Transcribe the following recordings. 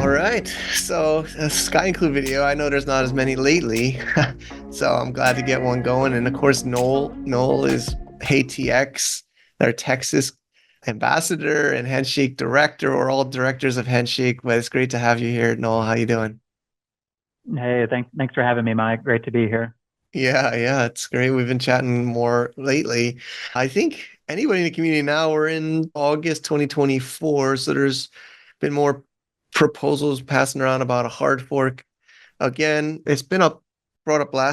All right. So, a Sky Include video. I know there's not as many lately, so I'm glad to get one going. And of course, Nole is HTX, their Texas ambassador and Handshake director. We're all directors of Handshake, but it's great to have you here, Nole. How you doing? Hey, thanks for having me, Mike. Great to be here. Yeah, it's great. We've been chatting more lately. I think anybody in the community now, we're in August 2024, so there's been more proposals passing around about a hard fork. Again, it's been brought up I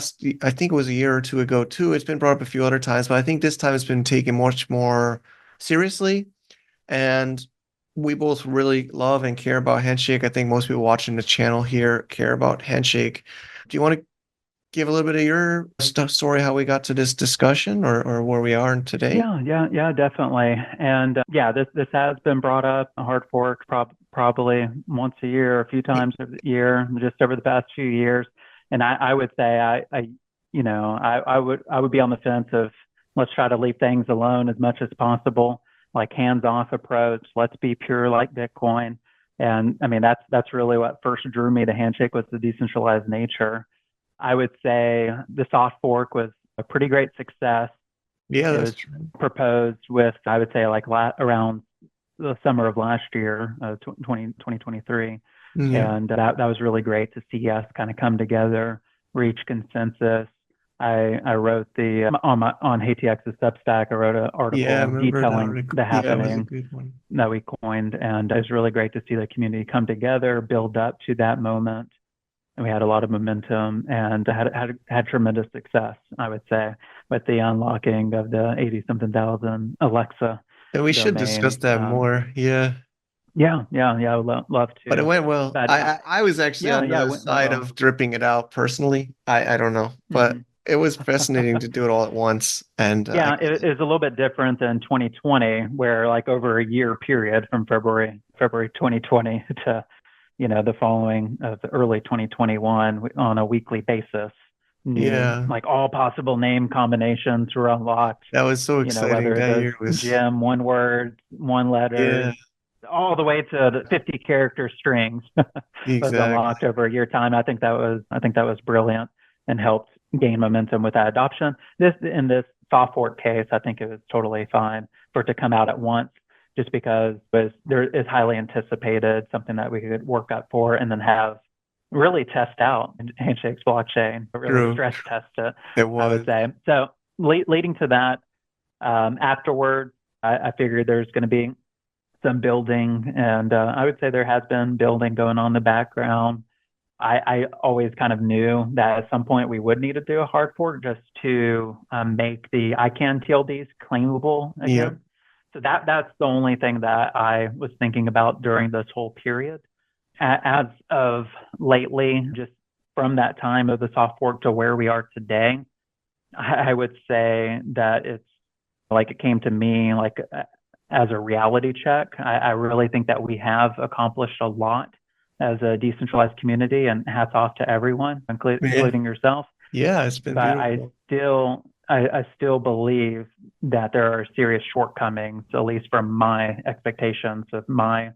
think it was a year or two ago too. It's been brought up a few other times, but I think this time it's been taken much more seriously. And we both really love and care about Handshake. I think most people watching the channel here care about Handshake. Do you want to give a little bit of your story, how we got to this discussion or where we are today? Yeah, definitely. And yeah, this has been brought up. A hard fork, probably once a year, a few times a year, just over the past few years. And I would say I would be on the fence of let's try to leave things alone as much as possible, like hands-off approach. Let's be pure like Bitcoin. And I mean that's really what first drew me to Handshake was the decentralized nature. I would say the soft fork was a pretty great success. Yeah, It that's was true. proposed with, I would say, like around the summer of last year, 2023. Yeah. And that was really great to see us kind of come together, reach consensus. I wrote on HTX's Substack, I wrote an Yeah, I article remember that detailing article. the Yeah, it was a happening good one. that we coined, and it was really great to see the community come together, build up to that moment, and we had a lot of momentum and had tremendous success, I would say, with the unlocking of the 80 something thousand Alexa And we should discuss domains. that more. Yeah. Yeah, I would love But it to. went well. But I was actually on yeah, the it went side well. of dripping it out personally. I don't know, but Hmm. it was fascinating to do it all at once. And I Yeah, get it it. is a little bit different than 2020, where like over a year period from February 2020 to the following of the early 2021 on a weekly basis. New, Yeah, like all possible name combinations were unlocked, that was so exciting. whether That those year was, gem, one word, one yeah, letters, all the way to the 50 character strings was exactly. unlocked over a year time. I think that was brilliant and helped gain momentum with that adoption. In this soft fork case, I think it was totally fine for it to come out at once just because there is highly anticipated, something that we could work up for and then have really test out in Handshake's blockchain, but really True. stress test it, It I would was. say. So leading to that, afterwards, I figured there's going to be some building, and I would say there has been building going on in the background. I always kind of knew that at some point we would need to do a hard fork just to make the ICANN TLDs claimable Yep. again. So that's the only thing that I was thinking about during this whole period. As of lately, just from that time of the soft fork to where we are today, I would say that it's like it came to me like as a reality check. I really think that we have accomplished a lot as a decentralized community, and hats off to everyone, Yeah. including yourself. Yeah, it's been But beautiful. I still believe that there are serious shortcomings, at least from my expectations of my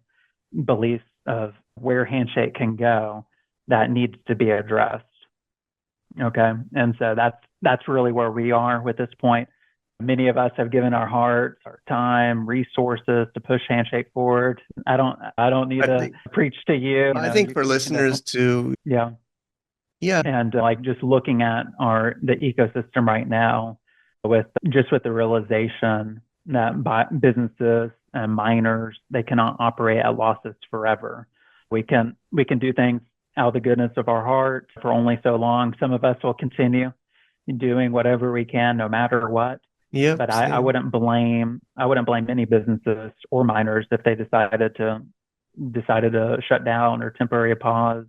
beliefs of where Handshake can go, that needs to be addressed. Okay. And so that's really where we are with this point. Many of us have given our hearts, our time, resources to push Handshake forward. I don't need I to think preach to you. I think for You can listeners definitely, to, yeah. yeah, And like just looking at the ecosystem right now, with the realization that businesses and miners, they cannot operate at losses forever. We can do things out of the goodness of our heart for only so long. Some of us will continue doing whatever we can, no matter what. yep, But same. I wouldn't blame any businesses or miners if they decided to shut down or temporary pause,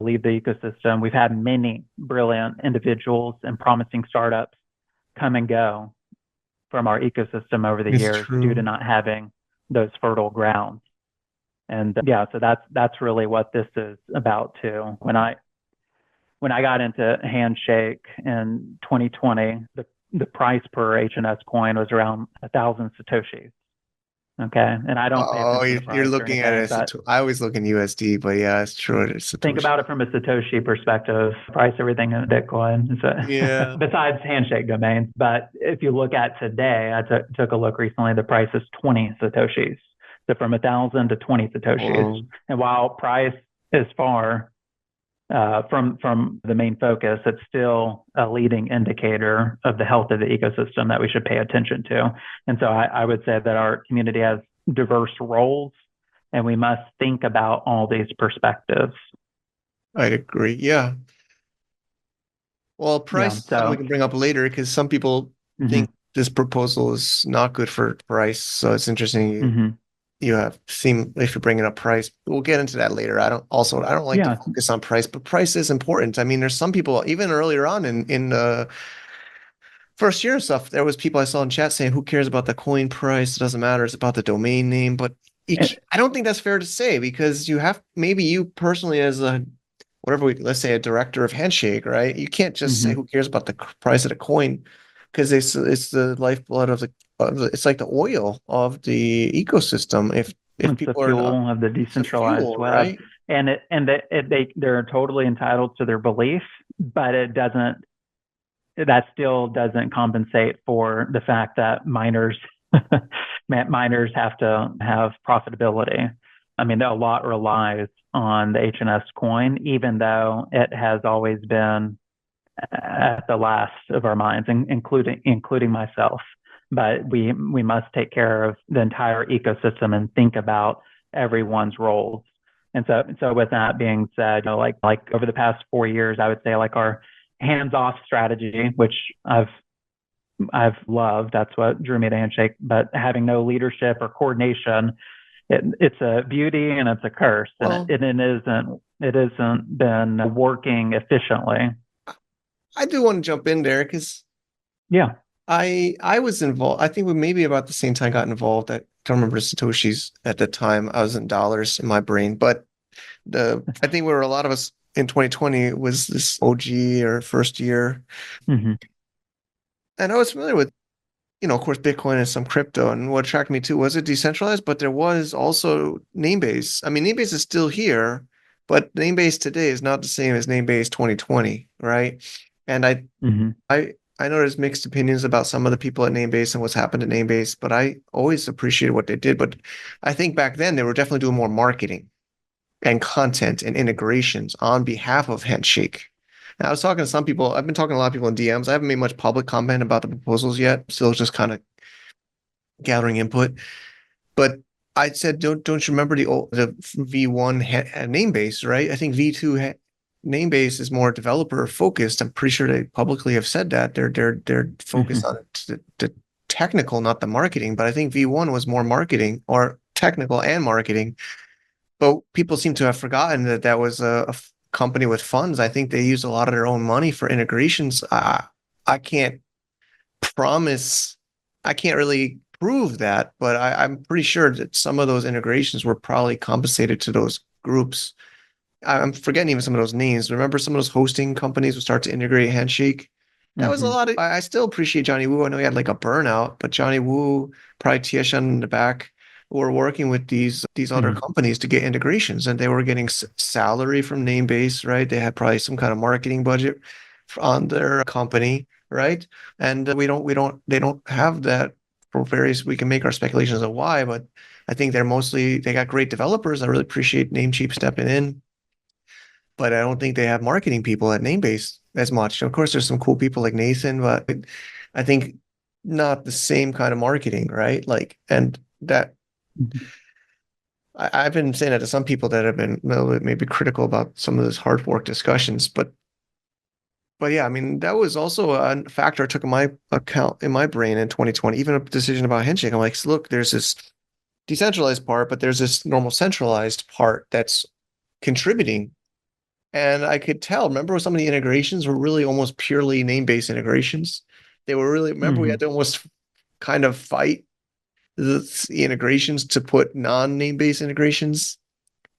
leave the ecosystem. We've had many brilliant individuals and promising startups come and go from our ecosystem over the It's years due to true. not having those fertile grounds. And yeah, so that's really what this is about too. When I got into Handshake in 2020, the price per HNS coin was around 1,000 satoshis. Okay. And I don't pay Oh, attention to you're price or looking at anything, it as but I always look in USD, but yeah, it's true. It's think Satoshi. about it from a Satoshi perspective, price everything in Bitcoin. So, Yeah. besides handshake domains. But if you look at today, I took a look recently, the price is 20 Satoshis. So from 1,000 to 20 Satoshis. Well, And while price is far from the main focus, it's still a leading indicator of the health of the ecosystem that we should pay attention to. And so I would say that our community has diverse roles, and we must think about all these perspectives. I'd agree. Yeah. Well, Yeah. price is something we So, can bring up later because some people mm-hmm, think this proposal is not good for price. So it's interesting mm-hmm. you have seem if you're bringing up price. We'll get into that later. I don't like to Yeah. focus on price, but price is important. I mean, there's some people even earlier on in the first year and stuff, there was people I saw in chat saying, "Who cares about the coin price? It doesn't matter. It's about the domain name." But And, I don't think that's fair to say because you have maybe you personally as a whatever we let's say a director of Handshake, right? You can't just say mm-hmm. who cares about the price of the coin because it's the lifeblood it's like the oil of the ecosystem. If It's the people are not, fuel of the it's a decentralized fuel, web, right? they're totally entitled to their belief, but that still doesn't compensate for the fact that miners have to have profitability. I mean, a lot relies on the HNS coin, even though it has always been at the last of our minds, including myself. But we must take care of the entire ecosystem and think about everyone's roles. And so with that being said, like over the past 4 years, I would say like our hands-off strategy, which I've loved. That's what drew me to Handshake. But having no leadership or coordination, it's a beauty and it's a curse, and Well, it isn't been working efficiently. I do want to jump in there because Yeah. I was involved. I think we maybe about the same time got involved. I don't remember Satoshi's at the time. I was in dollars in my brain, but I think we were a lot of us in 2020 was this OG or first year, Mm-hmm. and I was familiar with of course Bitcoin and some crypto. And what attracted me too was it decentralized, but there was also Namebase. I mean, Namebase is still here, but Namebase today is not the same as Namebase 2020, right? And Mm-hmm. I know there's mixed opinions about some of the people at Namebase and what's happened at Namebase, but I always appreciated what they did. But I think back then they were definitely doing more marketing and content and integrations on behalf of Handshake. And I was talking to some people, I've been talking to a lot of people in DMs. I haven't made much public comment about the proposals yet. Still just kind of gathering input. But I said, don't you remember the V1 Namebase, right? I think V2 Namebase is more developer focused. I'm pretty sure they publicly have said that they're focused Mm-hmm. on the technical, not the marketing. But I think V1 was more marketing or technical and marketing. But people seem to have forgotten that that was a company with funds. I think they use a lot of their own money for integrations. I can't promise, I can't really prove that, but I'm pretty sure that some of those integrations were probably compensated to those groups. I'm forgetting even some of those names. Remember some of those hosting companies would start to integrate Handshake? That was a Mm-hmm. lot of, I still appreciate Johnny Woo. I know he had like a burnout, but Johnny Woo, probably Tieshan in the back, were working with these other Mm-hmm. companies to get integrations and they were getting salary from Namebase, right? They had probably some kind of marketing budget on their company, right? And they don't have that for various, we can make our speculations of why, but I think they got great developers. I really appreciate Namecheap stepping in, but I don't think they have marketing people at Namebase as much. Of course, there's some cool people like Nathan, but I think not the same kind of marketing, right? Like, and that Mm-hmm. I've been saying that to some people that have been a little bit maybe critical about some of those hard fork discussions, but yeah, I mean, that was also a factor I took in my account in my brain in 2020, even a decision about Handshake. I'm like, look, there's this decentralized part, but there's this normal centralized part that's contributing. And I could tell, remember some of the integrations were really almost purely name-based integrations. They were really, remember we Mm-hmm. had to almost kind of fight the integrations to put non-name-based integrations.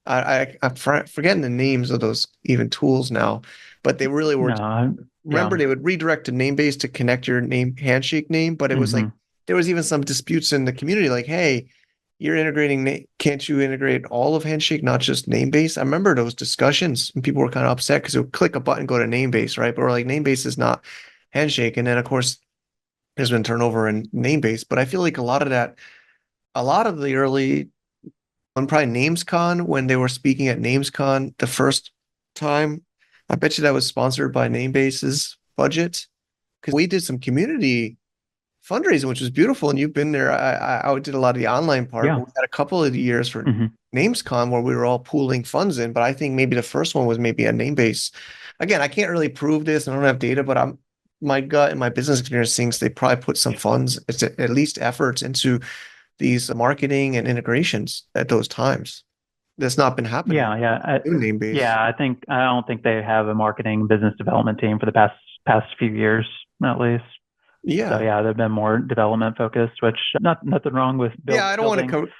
I'm forgetting the names of those even tools now, but they really were. No. Remember, Yeah. they would redirect to Namebase to connect your name Handshake name, but it was like Mm-hmm. there was even some disputes in the community, like, hey, you're integrating, can't you integrate all of Handshake, not just Namebase? I remember those discussions and people were kind of upset because it would click a button, go to Namebase, right? But we're like, Namebase is not Handshake. And then, of course, there's been turnover in Namebase. But I feel like a lot of the early, on probably NamesCon, when they were speaking at NamesCon the first time, I bet you that was sponsored by Namebase's budget because we did some community fundraising, which was beautiful. And you've been there. I did a lot of the online part, Yeah. but we had a couple of years for Hmm. NamesCon where we were all pooling funds in. But I think maybe the first one was maybe a Namebase. Again, I can't really prove this. I don't have data, but I'm my gut and my business experience thinks they probably put some funds, it's at least efforts into these marketing and integrations at those times. That's not been happening. Yeah. Yeah. New Namebase. I don't think they have a marketing business development team for the past few years, at least. So Yeah. yeah, they've been more development focused, which nothing wrong with Yeah, I don't want to building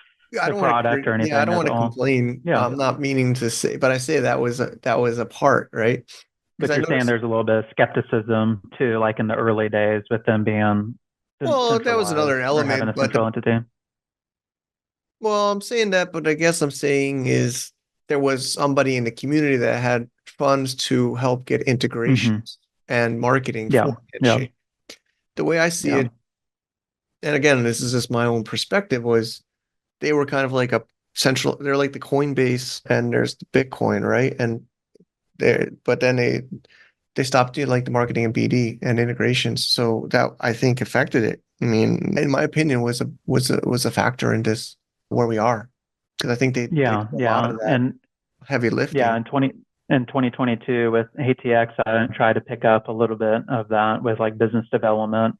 I the don't want product to or yeah, I anything don't at want to all. complain. Yeah. I'm not meaning to say, but I say that was a part, right? Because But I you're saying noticed, there's a little bit of skepticism too, like in the early days with them being well, that was centralized another or having element, a central entity. well, I'm saying that, but I guess I'm saying is there was somebody in the community that had funds to help get Hmm. integrations and marketing Yeah. for Yeah. Handshake. The way I see Yeah. it, and again, this is just my own perspective, was they were kind of like a central, they're like the Coinbase and there's the Bitcoin, right? And but then they stopped doing like the marketing and BD and integrations. So that I think affected it. I mean, in my opinion, was a factor in this where we are. Because I think they Yeah. did a lot Yeah. of that And heavy yeah, lifting. in 2022 with ATX, I tried to pick up a little bit of that with like business development.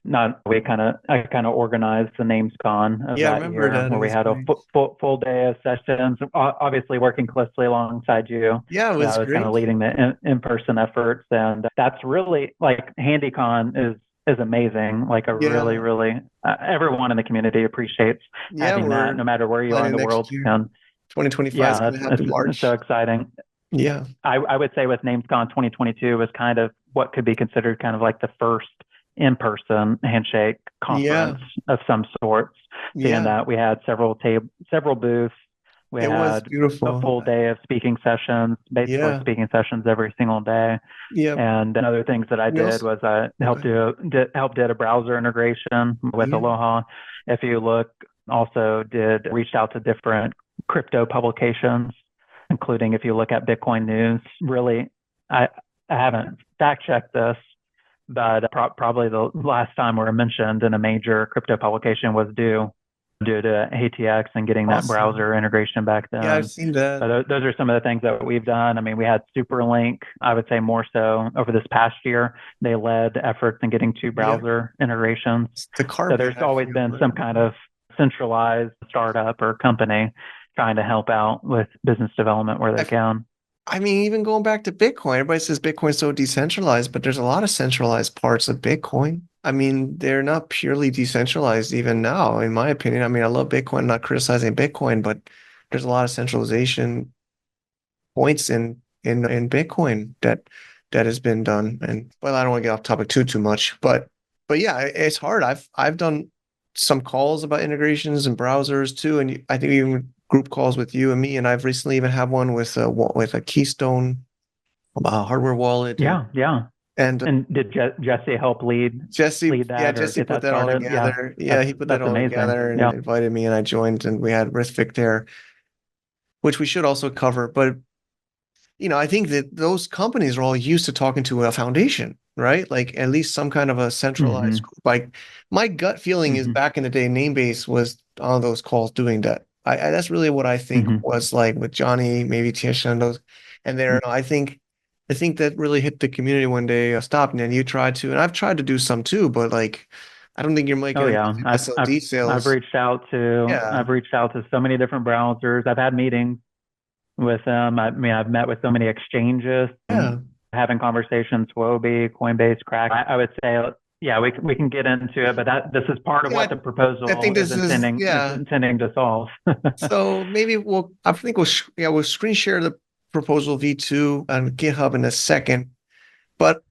Not we kind of I kind of organized the names con of Yeah, I that remember year that. It where we was had a great. full day of sessions, obviously working closely alongside you. Yeah, it I was was kind of great. leading the in-person efforts, and that's really like HandyCon is amazing. Like a really Yeah, really everyone in the community appreciates yeah, having that, we're no matter where you are in planning the next world. year. And 2025 is yeah, going to happen it's so March. exciting. Yeah, I would say with NamesCon 2022 was kind of what could be considered kind of like the first in-person handshake yeah, conference of some sorts, seeing yeah. that we had several booths. We It was had a beautiful. full day of speaking sessions, basically Yeah, speaking sessions every single day. yeah. And other things that I We did also was I okay. helped did a browser integration with Yeah, Aloha. If you look, also did reached out to different crypto publications, including if you look at Bitcoin News. Really, I I haven't fact checked this, but probably the last time we were mentioned in a major crypto publication was due to ATX and getting that awesome. browser integration back Yeah, I've then. seen that. But those are some of the things that we've done. I mean, we had Superlink, I would say more so over this past year. They led efforts in getting two Yeah, browser integrations. it's the So carbon, there's I always feel, been right? some kind of centralized startup or company trying to help out with business development where they I can. I mean, even going back to Bitcoin, everybody says Bitcoin's so decentralized, but there's a lot of centralized parts of Bitcoin. I mean, they're not purely decentralized even now, in my opinion. I mean, I love Bitcoin, I'm not criticizing Bitcoin, but there's a lot of centralization points in Bitcoin that has been done. And well, I don't want to get off topic too much, but yeah, it's hard. I've done some calls about integrations and browsers too, and I think even group calls with you and me, and I've recently even had one with a Keystone hardware wallet Yeah, yeah. and And did Jesse help Jesse, lead yeah, that or Jesse get put that that all started? Yeah, together. Yeah, he put that that's all amazing. together and Yeah. invited me, and I joined, and we had Rithvik there, which we should also cover. But I think that those companies are all used to talking to a foundation, right? Like at least some kind of a centralized Hmm. group. Like my gut feeling is Hmm. back in the day, Namebase was on those calls doing that. That's really what I think Hmm. was like with Johnny, maybe Tish and those. And there, I think that really hit the community one day. Stopped, and then you tried to, and I've tried to do some too, but like, I don't think you're Oh making enough yeah, SLD sales. Yeah, I've reached out to so many different browsers. I've had meetings with them. I mean, I've met with so many exchanges and yeah. having conversations. Wobi, Coinbase, Crack. I would say, yeah, we can get into it, but that this is part of Yeah, what the I think proposal this is is yeah. intending to solve. So maybe I think we'll screen share the proposal V2 on GitHub in a second. But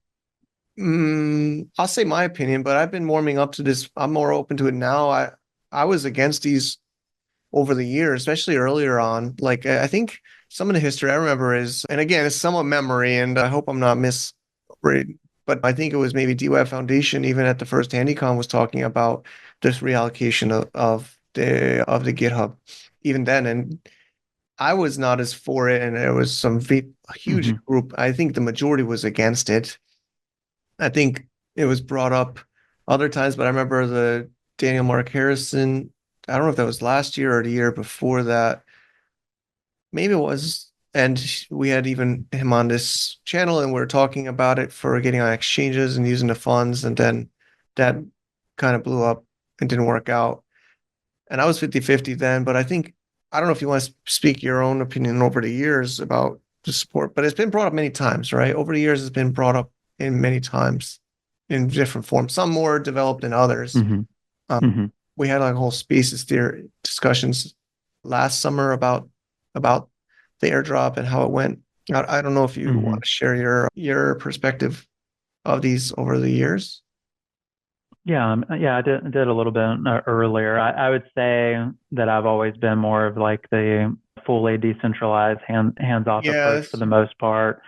I'll say my opinion, but I've been warming up to this. I'm more open to it now. I was against these over the years, especially earlier on. Like I think some of the history I remember is, and again, it's somewhat memory, and I hope I'm not misreading, but I think it was maybe DWeb Foundation, even at the first HandyCon, was talking about this reallocation of the GitHub even then. And I was not as for it, and there was a huge Hmm. group. I think the majority was against it. I think it was brought up other times, but I remember the Daniel Mark Harrison. I don't know if that was last year or the year before that. Maybe it was. And we had even him on this channel, and we are talking about it for getting on exchanges and using the funds. And then that kind of blew up and didn't work out. And I was 50-50 then, but I don't know if you want to speak your own opinion over the years about the support, but it's been brought up many times, right? Over the years, it's been brought up in many times in different forms, some more developed than others. Hmm. Um, Hmm. we had like whole spaces theory discussions last summer about the airdrop and how it went. I don't know if you Hmm. want to share your perspective of these over the years. Yeah, yeah, I did a little bit earlier. I would say that I've always been more of like the fully decentralized hands off approach for Yes. the most part.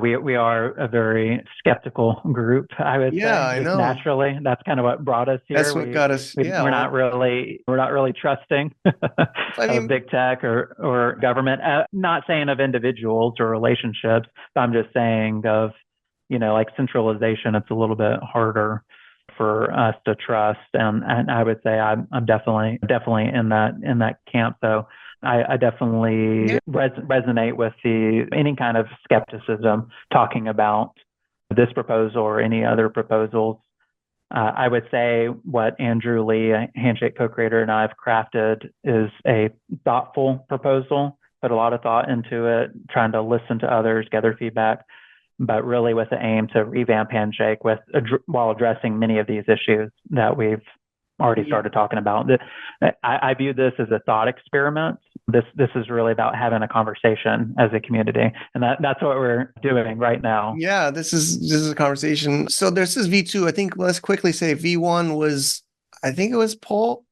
We are a very skeptical group, I would Yeah, say, I just know. naturally. That's kind of what brought us That's here. what got us. Yeah. We're not really trusting I of mean, big tech or government. Not saying of individuals or relationships, but I'm just saying of, like centralization. It's a little bit harder for us to trust, and I would say I'm definitely in that camp. So I definitely yeah. resonate with any kind of skepticism talking about this proposal or any other proposals. I would say what Andrew Lee, a Handshake co-creator, and I have crafted is a thoughtful proposal. Put a lot of thought into it, trying to listen to others, gather feedback, but really with the aim to revamp Handshake while addressing many of these issues that we've already Yeah. started talking about. I view this as a thought experiment. This is really about having a conversation as a community, and that's what we're doing right now. Yeah, this is a conversation. So there's this V2. I think let's quickly say V1 was, I think it was Paul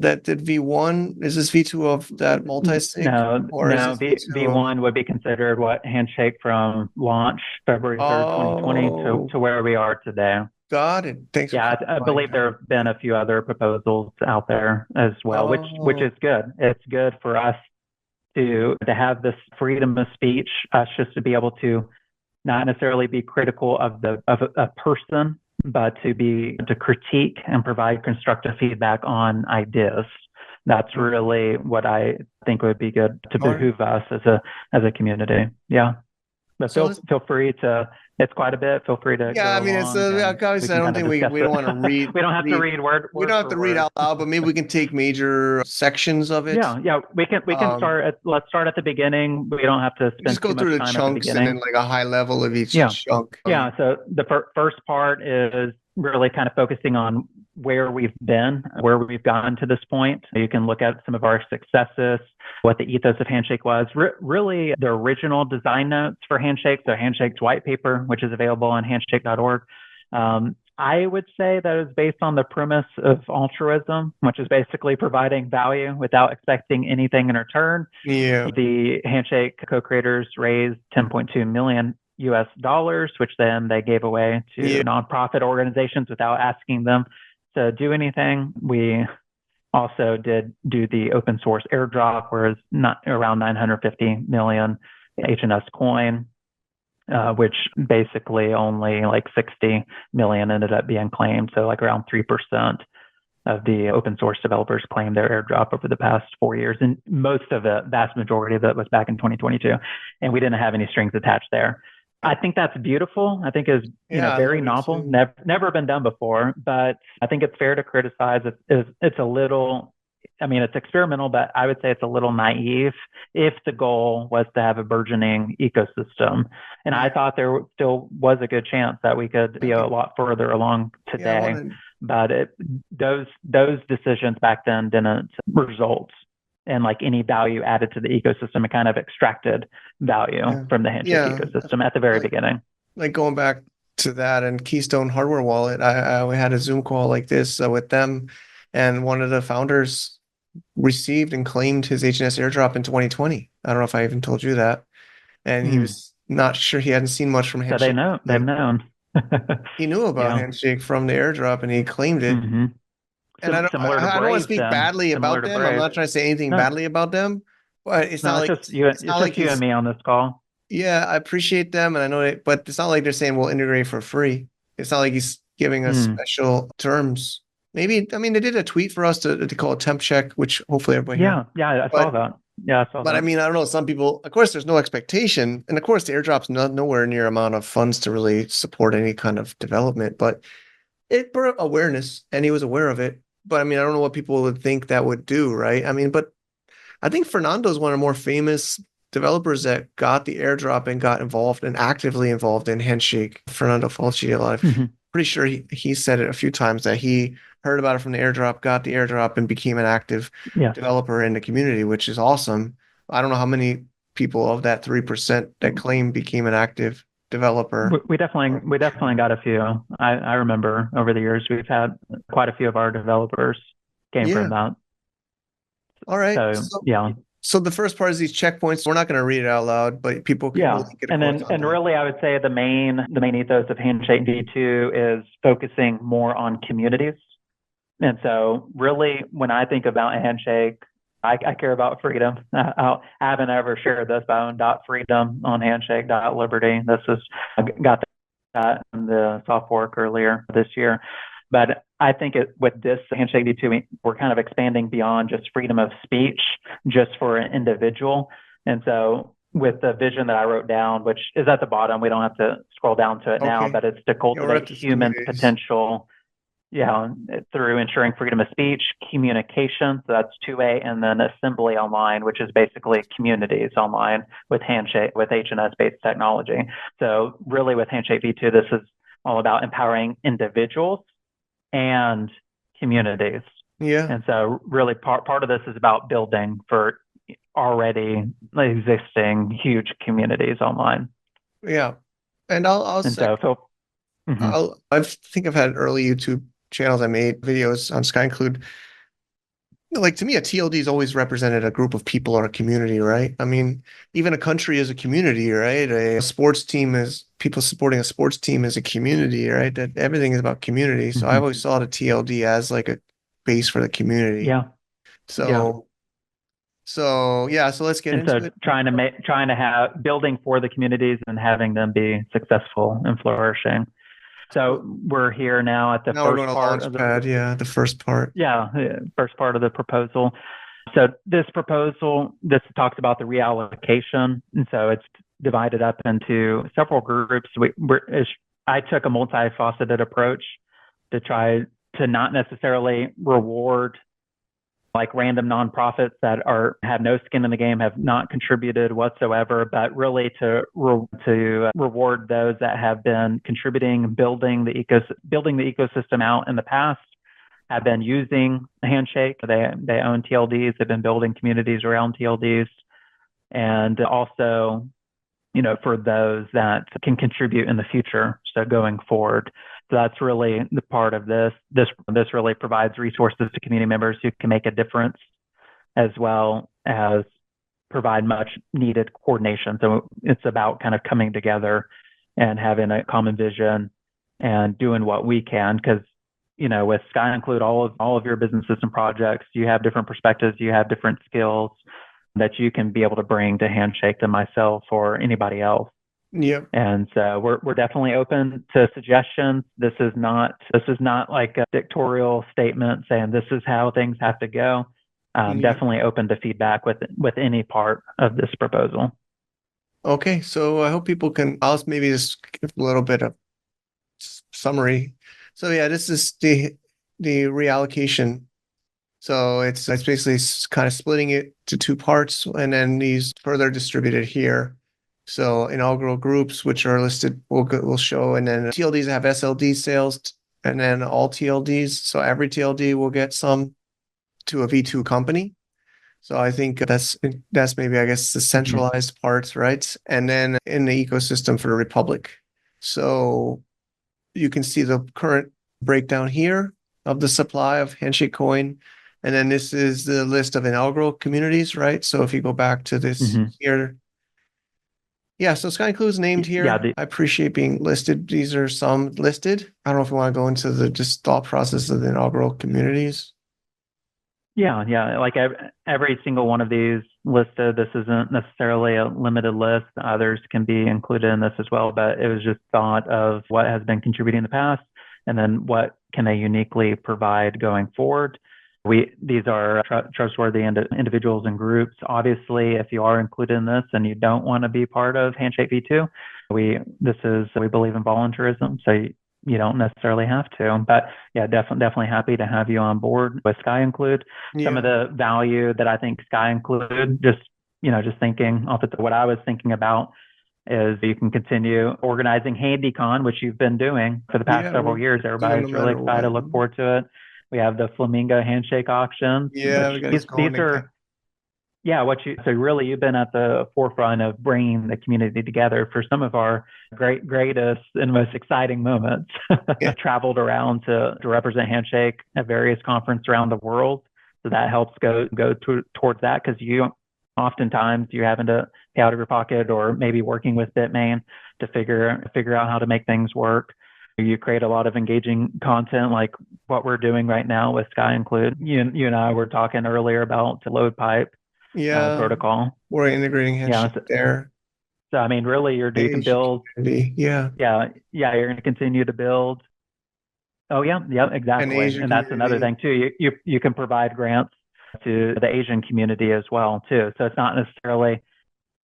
that did V1. Is this V2 of that multi-sig, No, or is no. this V2 of V1 would be considered what Handshake from launch February 3rd, 2020 Oh, to where we are today. got it. Thanks for Yeah, I clarifying believe that. there have been a few other proposals out there as well, which Oh, is good. It's good for us to have this freedom of speech, us just to be able to not necessarily be critical of a person, but to critique and provide constructive feedback on ideas. That's really what I think would be good to all right. behoove us as a community. Yeah. But So let's, feel free to. It's quite a bit. Feel free to yeah, I go mean, it's along, and we obviously I can don't kind of think discuss we it. don't want to We don't have to read read we word don't have for to read word. out loud, but maybe we can take major sections of it. Yeah, we can Um, start let's start at the beginning. We don't have to spend just go too much through the time at the chunks and then beginning. like a high level of each Yeah. chunk. Yeah. So the first part is really kind of focusing on where we've been, where we've gotten to this point. You can look at some of our successes, what the ethos of Handshake was, really the original design notes for Handshake. So Handshake's white paper, which is available on handshake.org. I would say that is based on the premise of altruism, which is basically providing value without expecting anything in return. Yeah. The Handshake co-creators raised 10.2 million US dollars, which then they gave away to Yeah. nonprofit organizations without asking them to do anything. We also did do the open source airdrop, whereas not around 950 million HNS coin, which basically only like 60 million ended up being claimed. So like around 3% of the open source developers claimed their airdrop over the past 4 years. And most of it, vast majority of it was back in 2022. And we didn't have any strings attached there. I think that's beautiful. I think is, Yeah, I very love it novel. too. Never been done before, but I think it's fair to criticize it's a little, I mean, it's experimental, but I would say it's a little naive if the goal was to have a burgeoning ecosystem. And I Yeah. thought there still was a good chance that we could be a Okay. lot further along Yeah, I today. want to. But those decisions back then didn't result in like any value added to the ecosystem. It kind of extracted value Yeah. from the Handshake Yeah. ecosystem at the very Like beginning. like going back to that and Keystone Hardware Wallet. We had a Zoom call like this with them, and one of the founders. received and claimed his HNS airdrop in 2020. I don't know if I even told you that. And he Hmm. was not sure, he hadn't seen much from So they Handshake. know, they've known. He knew about Yeah. Handshake from the airdrop and he claimed it. Hmm. And Similar to I don't want to Brave, speak then. badly Similar about to them. I'm Brave. not trying to say anything No, badly about them, but no, it's just you. it's It's not like just you and he's, me on this call. yeah, I appreciate them and I know it, but it's not like they're saying we'll integrate for free. It's not like he's giving us Hmm. special terms. Maybe, I mean, they did a tweet for us to call a temp check, which hopefully everybody here. Yeah, yeah, I saw But that. Yeah, I saw but I that. mean, I don't know. Some people, of course, there's no expectation, and of course, the airdrop's nowhere near amount of funds to really support any kind of development. But it brought awareness, and he was aware of it. But I mean, I don't know what people would think that would do, right? I mean, but I think Fernando's one of the more famous developers that got the airdrop and got involved and actively involved in Handshake. Fernando Falci, a lot of Hmm. pretty sure he said it a few times that he heard about it from the airdrop, got the airdrop, and became an active Yes. developer in the community, which is awesome. I don't know how many people of that 3% that claim became an active developer. We definitely got a few. I remember over the years we've had quite a few of our developers came from Yeah. that. All right. So yeah, So the first part is these checkpoints. We're not going to read it out loud, but people will yeah. link it, of And course, then on and the. really I would say the main ethos of Handshake V2 is focusing more on communities. And so really when I think about Handshake, I care about freedom. I haven't ever shared this, but I own .freedom on Handshake, .liberty. This is I got that in the soft fork earlier this year. But I think with this Handshake V2, we're kind of expanding beyond just freedom of speech just for an individual. And so with the vision that I wrote down, which is at the bottom, we don't have to scroll down to it now, Okay. but it's to Yeah, we're at cultivate this human communities. potential, yeah, through ensuring freedom of speech, communication, so that's two-way, and then assembly online, which is basically communities online with Handshake, with HNS-based technology. So really with Handshake V2, this is all about empowering individuals and communities. Yeah. And so really part of this is about building for already existing huge communities online. Yeah. And I'll And sec so, Phil, mhm. I think I've had early YouTube channels I made videos on Sky Include. Like to me, a TLD has always represented a group of people or a community, right? I mean, even a country is a community, right? A sports team is people supporting a sports team is a community, right? That everything is about community. So I've Mhm. always saw the TLD as like a base for the community. Yeah, yeah. So yeah, so let's get And so into it. trying to have building for the communities and having them be successful and flourishing. So we're here now at the Now we're first going to part of the Launchpad. Yeah, the first part. yeah, first part of the proposal. So this proposal, this talks about the reallocation, and so it's divided up into several groups. I took a multifaceted approach to try to not necessarily reward like random nonprofits that have no skin in the game, have not contributed whatsoever, but really to reward those that have been contributing, building the ecosystem out in the past, have been using Handshake. They own TLDs. They've been building communities around TLDs, and also for those that can contribute in the future. So going forward. So that's really the part of this. This really provides resources to community members who can make a difference, as well as provide much needed coordination. So it's about kind of coming together and having a common vision and doing what we can. Because with Sky Include, all of your business system projects, you have different perspectives, you have different skills that you can be able to bring to Handshake than myself or anybody else. Yep. And so we're definitely open to suggestions. This is not like a dictatorial statement saying this is how things have to go. Yep. Definitely open to feedback with any part of this proposal. Okay, so I hope people can. I'll maybe just give a little bit of summary. So yeah, this is the reallocation. So it's basically kind of splitting it to two parts, and then these further distributed here. So inaugural groups, which are listed, will show, and then TLDs have SLD sales, and then all TLDs. So every TLD will get some to a V2 company. So I think that's maybe, I guess, the Mhm. centralized parts, right? And then in the ecosystem for the Republic. So you can see the current breakdown here of the supply of Handshake coin. And then this is the list of inaugural communities, right? So if you go back to this Hmm. here, yeah, so Sky Clue is named Yeah, here. I appreciate being listed. These are some listed. I don't know if you want to go into the just thought process of the inaugural communities. yeah. Like every single one of these listed, this isn't necessarily a limited list. Others can be included in this as well, but it was just thought of what has been contributing in the past and then what can they uniquely provide going forward. These are trustworthy individuals and groups. Obviously, if you are included in this and you don't want to be part of Handshake V2, we believe in voluntarism, so you don't necessarily have to. But yeah, definitely happy to have you on board with Sky Include. Some of Yeah. the value that I think Sky Include, just thinking off the what I was thinking about is you can continue organizing HandyCon, which you've been doing for the past Yeah, several we're years. doing no Everybody's really matter excited, what. look forward to it. We have the Flamingo Handshake auctions, which Yeah, we got these us these going again. are so really you've been at the forefront of bringing the community together for some of our greatest and most exciting moments. Yeah. Traveled around to represent Handshake at various conferences around the world, so that helps towards that because oftentimes you're having to pay out of your pocket or maybe working with Bitmain to figure out how to make things work. You create a lot of engaging content like what we're doing right now with Sky Include. You and I were talking earlier about the load pipe Yeah, protocol. we're integrating Yeah. Handshake there. So I mean, really, you can Asian build. community. Yeah. Yeah. You're going to continue to build. Oh yeah, And exactly. Asian And that's another community. thing too. You can provide grants to the Asian community as well too. So it's not necessarily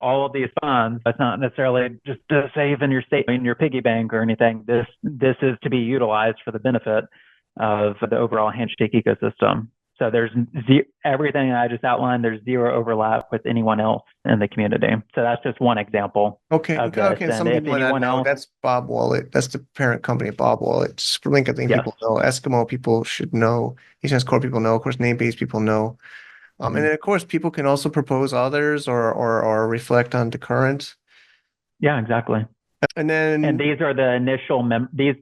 all of these funds. It's not necessarily just to save in your state in your piggy bank or anything. This is to be utilized for the benefit of the overall Handshake ecosystem. So there's everything I just outlined. There's zero overlap with anyone else in the community. So that's just one example Okay, of okay, this. okay. And Some if people might not anyone know. else, That's Bob Wallet. That's the parent company of Bob Wallet. Just for LinkedIn yes. people know. Eskimo people should know. HNS Core people know. Of course, name-based people know. And Mm-hmm. then of course people can also propose others or reflect on the current. Yeah, exactly. And And then these are the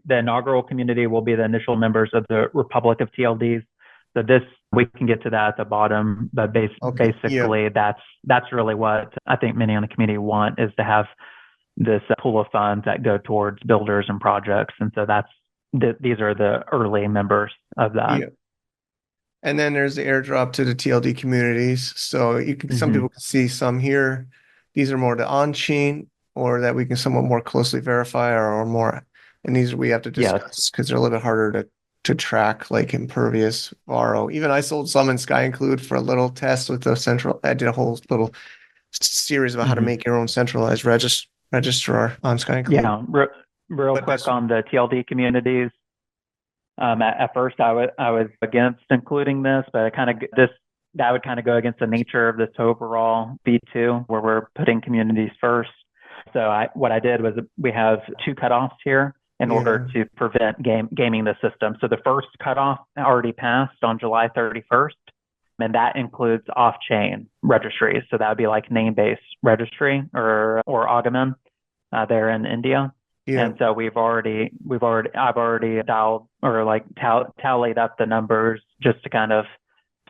the inaugural community will be the initial members of the Republic of TLDs. So we can get to that at the bottom, but okay, yeah, basically that's really what I think many on the community want is to have this pool of funds that go towards builders and projects. And so these are the early members of that. yeah. And then there's the airdrop to the TLD communities. So some Mm-hmm. people can see some here. These are more the on-chain or that we can somewhat more closely verify or more. And these we have to Yes. discuss because they're a little bit harder to track, like Impervious, Varo. Even I sold some in Sky Include for a little test with the central. I did a whole little series about how to Mm-hmm. make your own centralized registrar on Sky Include. Yeah. Real But quick this, on the TLD communities. At first, I was against including this, but that would kind of go against the nature of this overall V2, where we're putting communities first. So what I did was we have two cutoffs here in yeah, order to prevent gaming the system. So the first cutoff already passed on July 31st, and that includes off-chain registries. So that would be like name-based registry or Ogmen there in India. yeah, And so I've already dialed or like tallied up the numbers just to kind of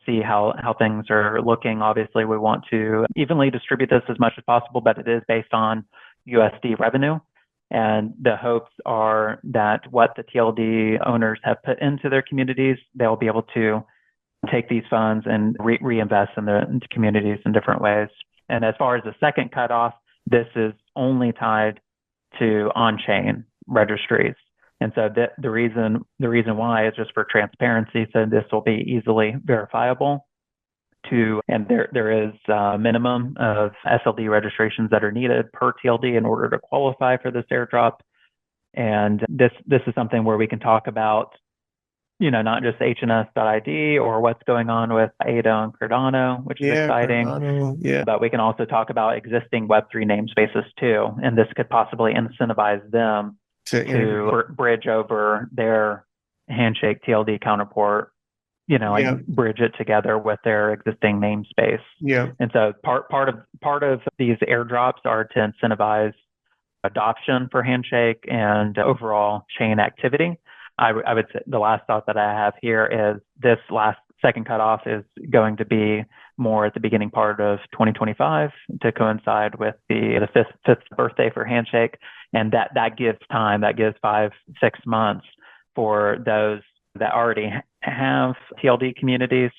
see how things are looking. Obviously, we want to evenly distribute this as much as possible, but it is based on USD revenue. And the hopes are that what the TLD owners have put into their communities, they'll be able to take these funds and reinvest into communities in different ways. And as far as the second cutoff, this is only tied to on-chain registries. And so the reason why is just for transparency. So this will be easily verifiable and there is a minimum of SLD registrations that are needed per TLD in order to qualify for this airdrop. And this is something where we can talk about, not just HNS.ID or what's going on with Ada and Cardano, which is yeah, exciting, Cardano, yeah, but we can also talk about existing Web3 namespaces too. And this could possibly incentivize them to integrate. to bridge over their Handshake TLD counterpart, like Yeah, bridge it together with their existing namespace. yeah, And so part of these airdrops are to incentivize adoption for Handshake and overall chain activity. I would say the last thought that I have here is this last second cutoff is going to be more at the beginning part of 2025 to coincide with the fifth birthday for Handshake. And that gives time, that gives 5-6 months for those that already have TLD communities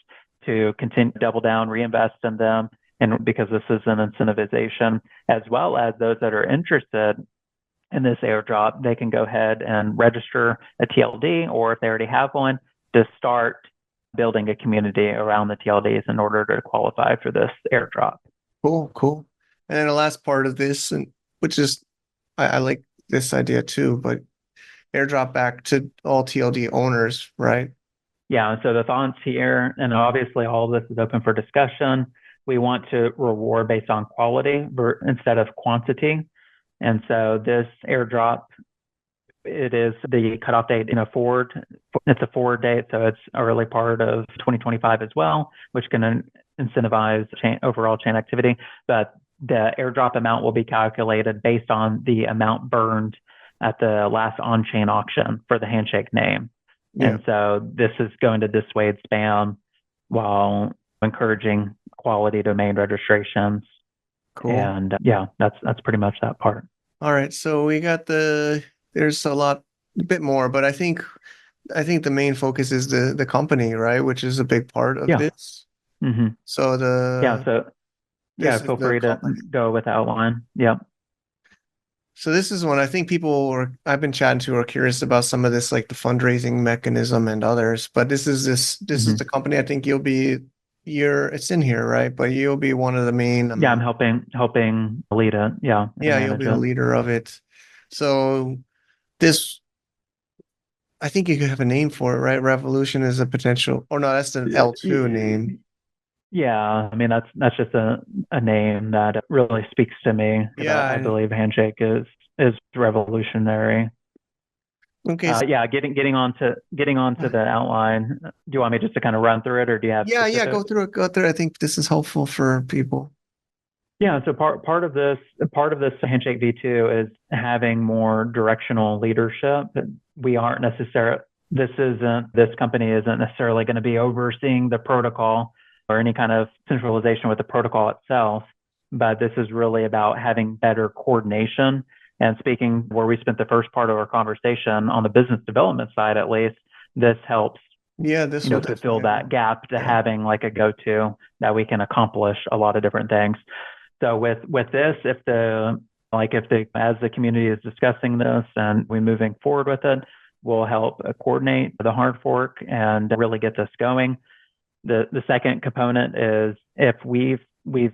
to continue to double down, reinvest in them. And because this is an incentivization, as well as those that are interested in this airdrop, they can go ahead and register a TLD, or if they already have one, to start building a community around the TLDs in order to qualify for this airdrop. Cool. And then the last part of this, and which is, I like this idea too, but airdrop back to all TLD owners, right? Yeah, so the thoughts here, and obviously all of this is open for discussion. We want to reward based on quality instead of quantity. And so this airdrop, it is the cutoff date in a forward. It's a forward date, so it's early part of 2025 as well, which can incentivize overall chain activity. But the airdrop amount will be calculated based on the amount burned at the last on-chain auction for the Handshake name. Yeah. And so this is going to dissuade spam while encouraging quality domain registrations. Cool. And that's pretty much that part. All right. So we got there's a bit more, but I think the main focus is the company, right? Which is a big part of this. Mm-hmm. So feel free to go with the outline. Yeah. So this is one I think I've been chatting to are curious about some of this, like the fundraising mechanism and others. But this is the company I think it's in here, right? But you'll be one of the main. I'm helping lead it. Yeah. You'll be the leader of it. So this, I think you could have a name for it, right? Revolution is a potential, or no, that's the L2 name. Yeah, I mean that's just a name that really speaks to me. Yeah, I believe Handshake is revolutionary. Okay. Getting onto the outline. Do you want me just to kind of run through it, or do you have? Yeah, go through it. I think this is helpful for people. Yeah, so part of this Handshake V2 is having more directional leadership. We aren't necessarily. This company isn't necessarily going to be overseeing the protocol or any kind of centralization with the protocol itself, but this is really about having better coordination. And speaking where we spent the first part of our conversation on the business development side, at least, this helps. To fill that gap to having like a go-to that we can accomplish a lot of different things. So with this, as the community is discussing this and we're moving forward with it, we'll help coordinate the hard fork and really get this going. The second component is if we've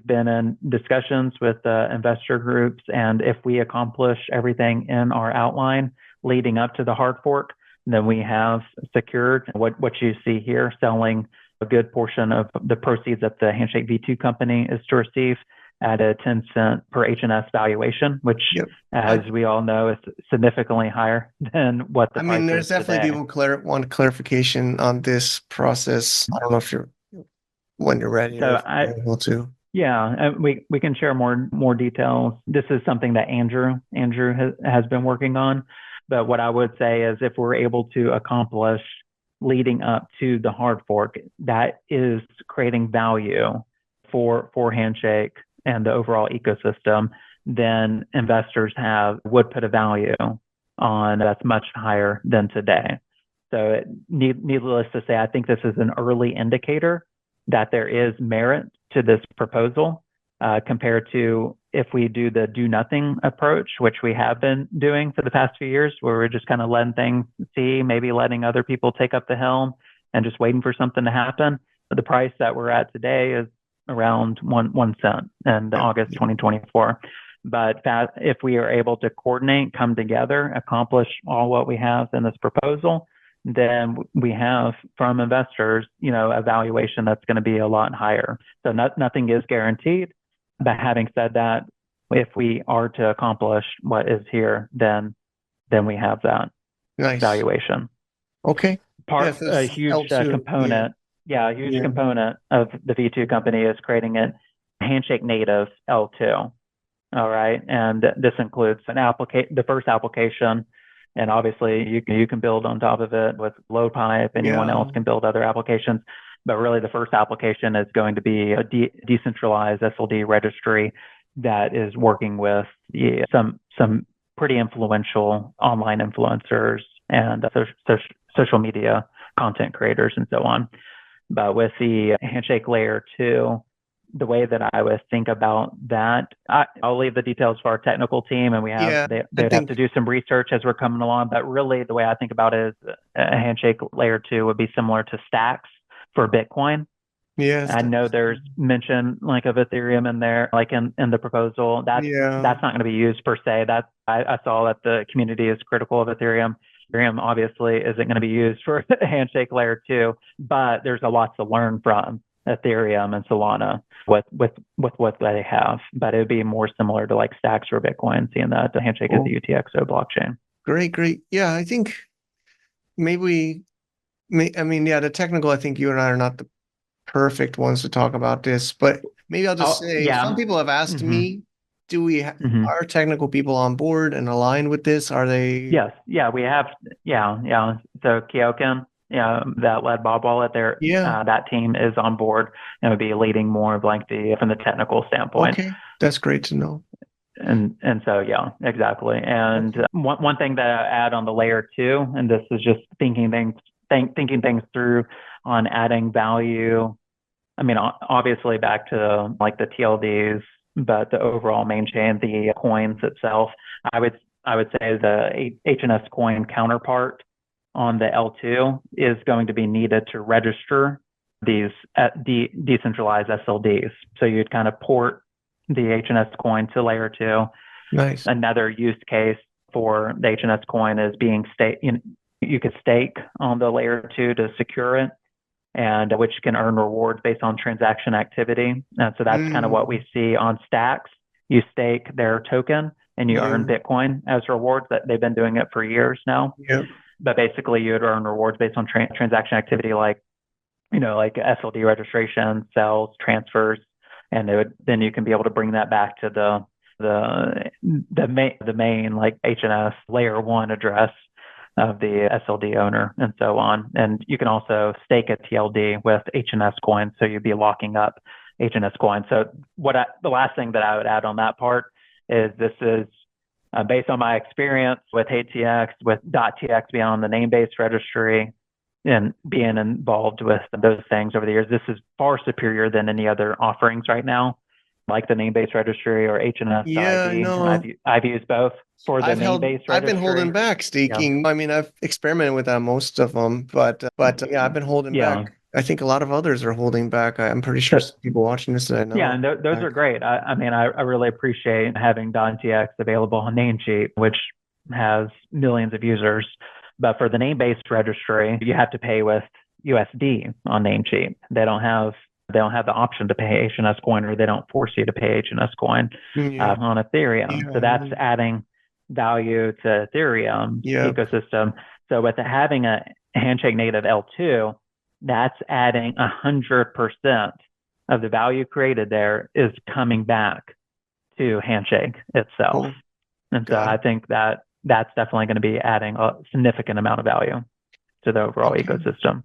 been in discussions with investor groups, and if we accomplish everything in our outline leading up to the hard fork, then we have secured what you see here, selling a good portion of the proceeds that the Handshake V2 company is to receive at a 10 cent per HNS valuation, which, as we all know, is significantly higher than what the price is. There's definitely people want clarification on this process. I don't know if when you're ready. So you're able to. Yeah, we can share more details. This is something that Andrew has been working on. But what I would say is if we're able to accomplish leading up to the hard fork, that is creating value for Handshake and the overall ecosystem, then investors would put a value on that's much higher than today. So needless to say, I think this is an early indicator that there is merit to this proposal compared to if we do the do nothing approach, which we have been doing for the past few years, where we're just kind of letting things maybe letting other people take up the helm and just waiting for something to happen. But the price that we're at today is around 1 cent in August 2024. But if we are able to coordinate, come together, accomplish all what we have in this proposal, then we have from investors, a valuation that's going to be a lot higher. So nothing is guaranteed. But having said that, if we are to accomplish what is here, then we have that valuation. Okay. A huge component. A huge component of the V2 company is creating a Handshake native L2. All right, and this includes the first application. And obviously, you can build on top of it with load pipe. Anyone else can build other applications. But really, the first application is going to be a decentralized SLD registry that is working with some pretty influential online influencers and social media content creators and so on. But with the Handshake layer 2, the way that I would think about that, I'll leave the details for our technical team, and they'd have to do some research as we're coming along. But really, the way I think about it is a Handshake layer 2 would be similar to stacks for Bitcoin. Yes. I know there's mention like of Ethereum in there, like in the proposal. That's not going to be used per se. That I saw that the community is critical of Ethereum. Ethereum obviously isn't going to be used for Handshake layer 2, but there's a lot to learn from Ethereum and Solana with what they have. But it would be more similar to like stacks for Bitcoin, seeing that the Handshake is the UTXO blockchain. Great. Yeah, I think maybe the technical, I think you and I are not the perfect ones to talk about this, but maybe I'll just say some people have asked me, do we are technical people on board and aligned with this? Are they? Yes. Yeah, we have. Yeah. So Kyokan, that led Bob Wallet there. That team is on board and would be leading more of like from the technical standpoint. Okay. That's great to know. And so, yeah, exactly. And one thing that I add on the layer 2, and this is just thinking things through on adding value. I mean, obviously back to like the TLDs, but the overall main chain, the coins itself, I would say the HNS coin counterpart on the L2 is going to be needed to register these decentralized SLDs. So you'd kind of port the HNS coin to layer 2. Nice. Another use case for the HNS coin is being staked. You could stake on the layer 2 to secure it, and which can earn rewards based on transaction activity. And so that's kind of what we see on stacks. You stake their token and you earn Bitcoin as rewards. That they've been doing it for years now. Yep. But basically, you would earn rewards based on transaction activity, like like SLD registration, sales, transfers, and then you can be able to bring that back to the main like HNS layer 1 address of the SLD owner and so on. And you can also stake a TLD with HNS coin, so you'd be locking up HNS coin. So the last thing that I would add on that part is this is based on my experience with ATX, with .tx being on the name-based registry and being involved with those things over the years. This is far superior than any other offerings right now, like the name-based registry or HNS. Yeah, no. I've used both for the name-based registry. I've been holding back staking. Yeah. I mean, I've experimented with most of them, but yeah, I've been holding back. I think a lot of others are holding back. I'm pretty sure people watching this that I know. Yeah, and those are great. I mean, I really appreciate having .tx available on Namecheap, which has millions of users. But for the name-based registry, you have to pay with USD on Namecheap. They don't have the option to pay HNS coin, or they don't force you to pay HNS coin on Ethereum. Yeah. So that's adding value to Ethereum ecosystem. So with having a Handshake native L2, that's adding 100% of the value created there is coming back to Handshake itself. Cool. And so I think that that's definitely going to be adding a significant amount of value to the overall ecosystem.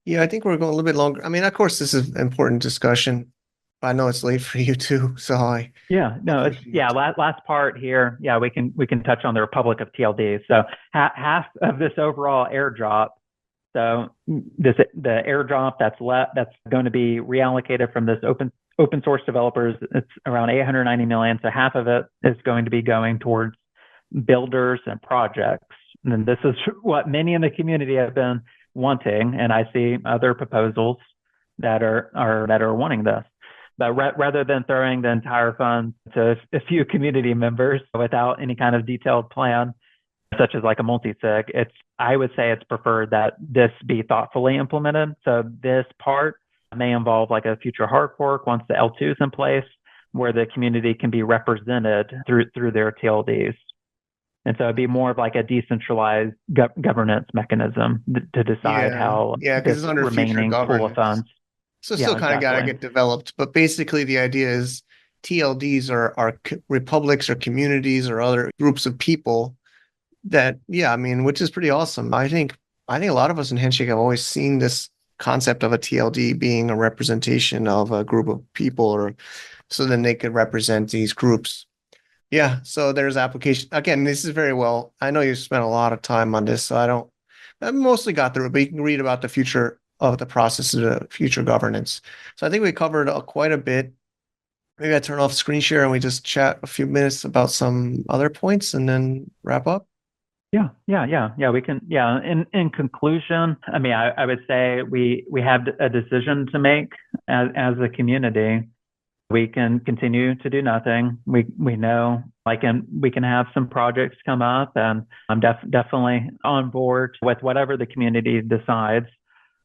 Yeah, I think we're going a little bit longer. I mean, of course, this is an important discussion. I know it's late for you too, so last part here. Yeah, we can touch on the Republic of TLD. So half of this overall airdrop. So the airdrop that's going to be reallocated from this open source developers. It's around 890 million. So half of it is going to be going towards builders and projects. And this is what many in the community have been wanting. And I see other proposals that are wanting this. But rather than throwing the entire fund to a few community members without any kind of detailed plan, such as like a multi-sig, I would say it's preferred that this be thoughtfully implemented. So this part may involve like a future hard fork once the L2 is in place, where the community can be represented through their TLDs. And so it'd be more of like a decentralized governance mechanism to decide how because it's under remaining pool of funds. So still kind of got to get developed. But basically the idea is TLDs are republics or communities or other groups of people that, which is pretty awesome. I think a lot of us in Handshake have always seen this concept of a TLD being a representation of a group of people, or so then they could represent these groups. Yeah, so there's application. Again, this is very well. I know you spent a lot of time on this, so I mostly got through it, but you can read about the future of the process of the future governance. So I think we covered quite a bit. Maybe I turn off screen share and we just chat a few minutes about some other points and then wrap up. Yeah. We can. Yeah. In conclusion, I mean, I would say we have a decision to make as a community. We can continue to do nothing. We know, like, and we can have some projects come up, and I'm definitely on board with whatever the community decides.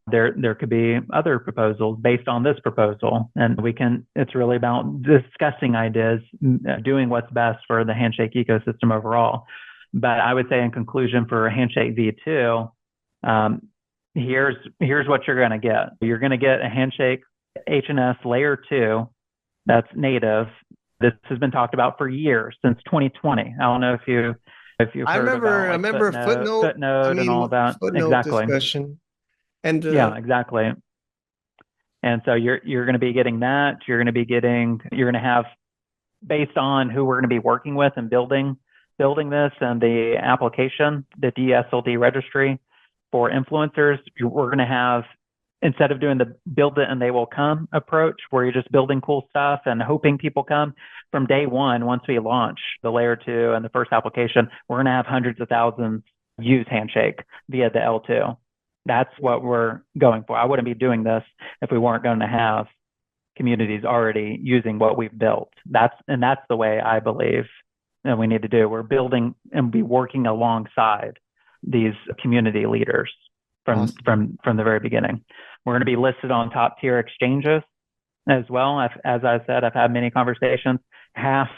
There could be other proposals based on this proposal, and we can. It's really about discussing ideas, doing what's best for the Handshake ecosystem overall. But I would say, in conclusion, for Handshake V2, here's what you're going to get. You're going to get a Handshake HNS layer 2 that's native. This has been talked about for years, since 2020. I don't know if you've heard about, I like, remember I footnote and all mean, that. footnote Exactly. discussion. And Yeah, exactly. And so you're going to be getting that. You're going to have, based on who we're going to be working with and building this and the application, the DSLD registry for influencers, we're going to have, instead of doing the build it and they will come approach, where you're just building cool stuff and hoping people come, from day one, once we launch the layer 2 and the first application, we're going to have hundreds of thousands use Handshake via the L2. That's what we're going for. I wouldn't be doing this if we weren't going to have communities already using what we've built. That's the way I believe that we need to do. We're building and be working alongside these community leaders from the very beginning. We're going to be listed on top tier exchanges as well. As I said, I've had many conversations. Half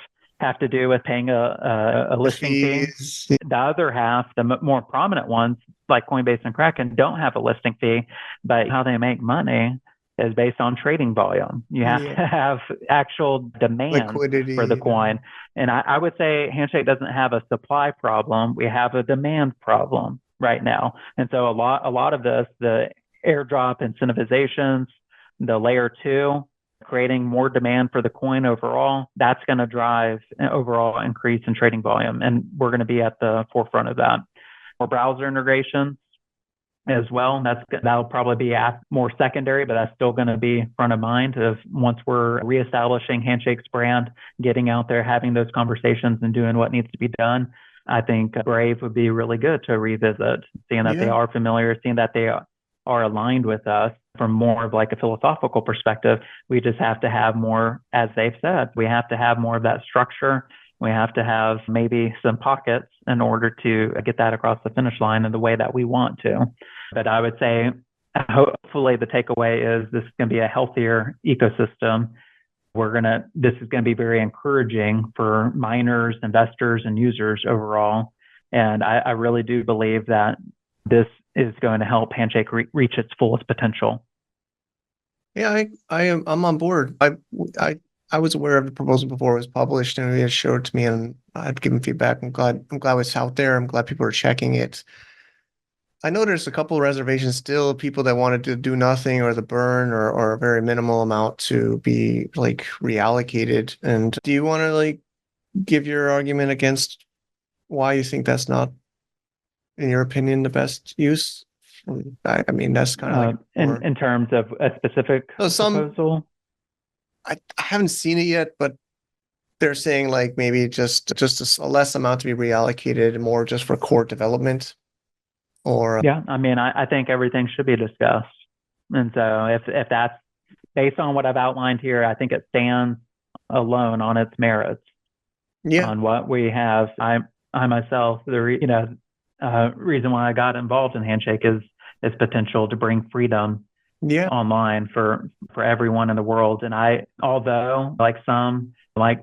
have to do with paying a listing fee. The other half, the more prominent ones like Coinbase and Kraken, don't have a listing fee, but how they make money is based on trading volume. You have to have actual demand liquidity for the coin. And I would say Handshake doesn't have a supply problem. We have a demand problem right now. And so a lot of this, the airdrop incentivizations, the layer 2, creating more demand for the coin overall, that's going to drive an overall increase in trading volume. And we're going to be at the forefront of that. More browser integrations as well. That'll probably be more secondary, but that's still going to be front of mind of once we're reestablishing Handshake's brand, getting out there, having those conversations and doing what needs to be done. I think Brave would be really good to revisit, seeing that they are familiar, seeing that they are aligned with us from more of like a philosophical perspective. We just have to have more, as they've said, we have to have more of that structure. We have to have maybe some pockets in order to get that across the finish line in the way that we want to. But I would say, hopefully the takeaway is this is going to be a healthier ecosystem. This is going to be very encouraging for miners, investors, and users overall. And I really do believe that this is going to help Handshake reach its fullest potential. Yeah, I'm on board. I was aware of the proposal before it was published, and it showed to me, and I'd given feedback. I'm glad it's out there. I'm glad people are checking it. I know there's a couple of reservations still, people that wanted to do nothing or the burn or a very minimal amount to be like reallocated. And do you want to like give your argument against why you think that's not, in your opinion, the best use? I mean, that's kind of like in terms of a specific proposal. I haven't seen it yet, but they're saying like maybe just a less amount to be reallocated, more just for core development. Or yeah, I mean, I think everything should be discussed, and so if that's based on what I've outlined here, I think it stands alone on its merits. Yeah, on what we have. I myself, the reason why I got involved in Handshake is its potential to bring freedom online for everyone in the world. And although like some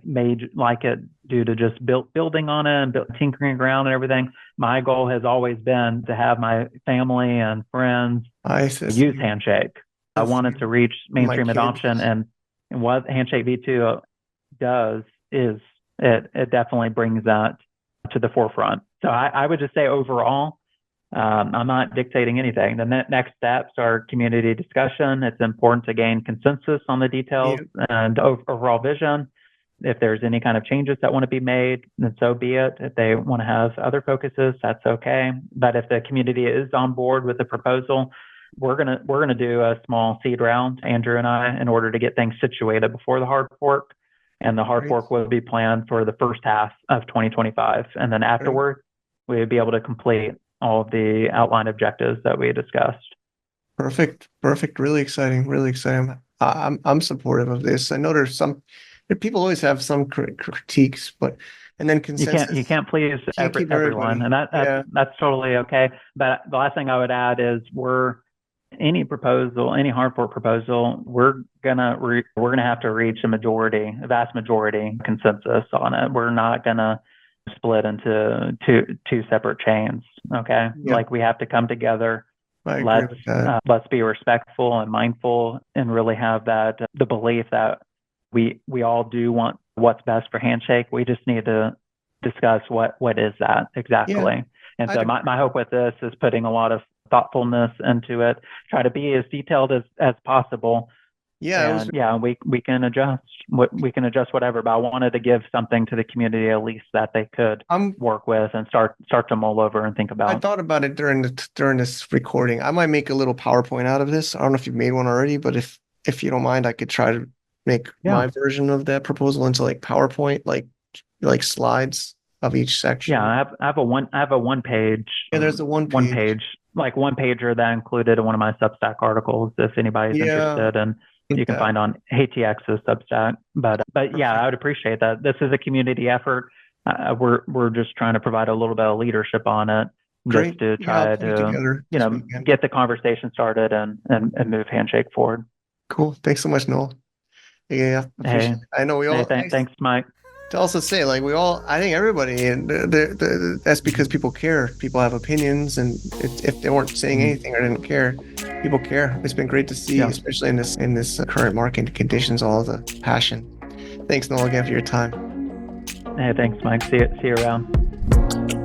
made like it due to just building on it and tinkering around and everything, my goal has always been to have my family and friends use Handshake. I wanted to reach mainstream adoption, and what Handshake V2 does is it definitely brings that to the forefront. So I would just say overall, I'm not dictating anything. The next steps are community discussion. It's important to gain consensus on the details Yeah, and overall vision. If there's any kind of changes that want to be made, then so be it. If they want to have other focuses, that's okay. But if the community is on board with the proposal, we're gonna do a small seed round, Andrew and I, in order to get things situated before the hard fork. And the hard great, fork will be planned for the first half of 2025. And then great. afterward, we would be able to complete all of the outline objectives that we discussed. Perfect. Perfect. Really exciting. Really exciting. I'm supportive of this. I know people always have some critiques, but and then You consensus can't please can't keep everyone, everybody. and Yeah. that's totally okay. But the last thing I would add is any hard fork proposal, we're gonna have to reach a vast majority consensus on it. We're not gonna split into two separate chains. Okay, Yeah. like we have to come together. I agree with that. Let's be respectful and mindful, and really have that the belief that we all do want what's best for Handshake. We just need to discuss what is that Yeah. exactly. And I'd so agree. my hope with this is putting a lot of thoughtfulness into it, try to be as detailed as possible. Yeah, it was And yeah, we can adjust whatever, but I wanted to give something to the community at least that they could I'm work with and start to mull over and think I about. thought about it during this recording. I might make a little PowerPoint out of this. I don't know if you've made one already, but if you don't mind, I could try to make Yeah. my version of that proposal into like PowerPoint, like slides of each Yeah, section. I have a one page Yeah, there's the one page. like one pager that I included in one of my Substack articles. If anybody's Yeah, interested, and think you can that find on ATX's Substack. But yeah, I perfect. would appreciate that. This is a community effort. We're just trying to provide a little bit of leadership on it, just Great. to Yeah, I'll try put it to together this weekend. get the conversation started and move Handshake forward. Cool. Thanks so much, Noel. Yeah, Hey, appreciate it. I know we all thanks, Mike. to also say like we all I think everybody and that's because people care. People have opinions, and if they weren't saying Mhm. anything or didn't care, people care. It's been great to see, Yeah. especially in this current market conditions, all the passion. Thanks, Noel, again for your time. Hey, thanks, Mike. See you around.